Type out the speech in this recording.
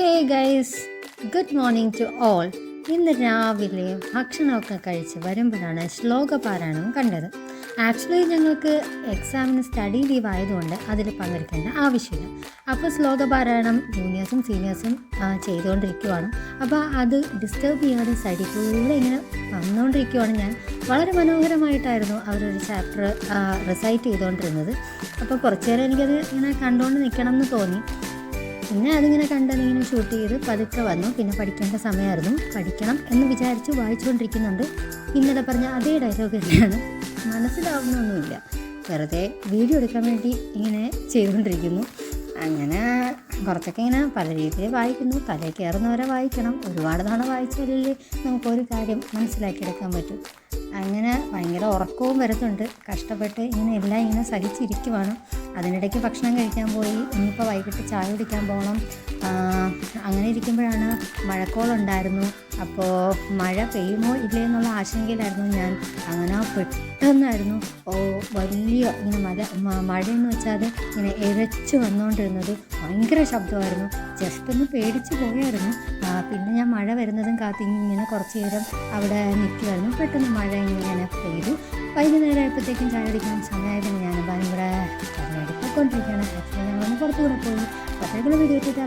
Hey guys, good morning to all. ഇന്ന് രാവിലെ ഭക്ഷണമൊക്കെ കഴിച്ച് വരുമ്പോഴാണ് ശ്ലോകപാരായണം കണ്ടത്. ആക്ച്വലി ഞങ്ങൾക്ക് എക്സാമിന് സ്റ്റഡി ലീവ് ആയതുകൊണ്ട് അതിൽ പങ്കെടുക്കേണ്ട ആവശ്യമില്ല. അപ്പോൾ ശ്ലോകപാരായണം ജൂനിയേഴ്സും സീനിയേഴ്സും ചെയ്തുകൊണ്ടിരിക്കുവാണ്. അപ്പോൾ അത് ഡിസ്റ്റർബ് ചെയ്യാതെ സൈഡിൽ കൂടെ ഇങ്ങനെ വന്നുകൊണ്ടിരിക്കുവാണ്. ഞാൻ വളരെ മനോഹരമായിട്ടായിരുന്നു അവരൊരു ചാപ്റ്റർ റിസൈറ്റ് ചെയ്തുകൊണ്ടിരുന്നത്. അപ്പോൾ കുറച്ച് നേരം എനിക്കത് ഇങ്ങനെ കണ്ടുകൊണ്ട് നിൽക്കണം എന്ന് തോന്നി. പിന്നെ അതിങ്ങനെ കണ്ടതിങ്ങനെ ഷൂട്ട് ചെയ്ത് പതുക്കെ വന്നു. പിന്നെ പഠിക്കേണ്ട സമയമായിരുന്നു. പഠിക്കണം എന്ന് വിചാരിച്ച് വായിച്ചുകൊണ്ടിരിക്കുന്നുണ്ട്. ഇന്നലെ പറഞ്ഞ അതേ ഡയലോഗ് തന്നെയാണ്. മനസ്സിലാവുന്നൊന്നുമില്ല, വെറുതെ വീഡിയോ എടുക്കാൻ വേണ്ടി ഇങ്ങനെ ചെയ്തുകൊണ്ടിരിക്കുന്നു. അങ്ങനെ കുറച്ചൊക്കെ ഇങ്ങനെ പല രീതിയിൽ വായിക്കുന്നു. തലയിൽ കയറുന്നവരെ വായിക്കണം. ഒരുപാട് തവണ വായിച്ചാലല്ലേ നമുക്കൊരു കാര്യം മനസ്സിലാക്കിയെടുക്കാൻ പറ്റും. അങ്ങനെ ഭയങ്കര ഉറക്കവും വരുന്നുണ്ട്. കഷ്ടപ്പെട്ട് ഇങ്ങനെ എല്ലാം ഇങ്ങനെ സഹിച്ചിരിക്കുവാണ്. അതിനിടയ്ക്ക് ഭക്ഷണം കഴിക്കാൻ പോയി. ഇനിയിപ്പോൾ വൈകിട്ട് ചായ കുടിക്കാൻ പോകണം. അങ്ങനെ ഇരിക്കുമ്പോഴാണ് മഴക്കോളുണ്ടായിരുന്നു. അപ്പോൾ മഴ പെയ്യുമോ ഇല്ലേ എന്നുള്ള ആശങ്കയിലായിരുന്നു ഞാൻ. അങ്ങനെ പെട്ടെന്നായിരുന്നു വലിയ ഇങ്ങനെ മഴയെന്ന് വെച്ചാൽ ഇങ്ങനെ ഇരച്ചു വന്നുകൊണ്ടിരുന്നത്. ഭയങ്കര ശബ്ദമായിരുന്നു. ജസ്റ്റ് ഒന്ന് പേടിച്ച് പോയായിരുന്നു. പിന്നെ ഞാൻ മഴ വരുന്നതും കാത്തിങ്ങനെ കുറച്ച് നേരം അവിടെ നിൽക്കുമായിരുന്നു. പെട്ടെന്ന് മഴ ഇങ്ങനെ പെയ്തു. വൈകുന്നേരം ആയപ്പോഴത്തേക്കും ചായ കുടിക്കാൻ സമയമായതിന് ഞാൻ ഭയങ്കര കരഞ്ഞെടുക്കൊണ്ടിരിക്കുകയാണ്. ആക്ച്വലി ഞങ്ങളൊന്ന് പുറത്തുകൂടെ പോയി. അപ്പോഴേക്കുള്ള വീഡിയോ ഇട്ടിട്ട്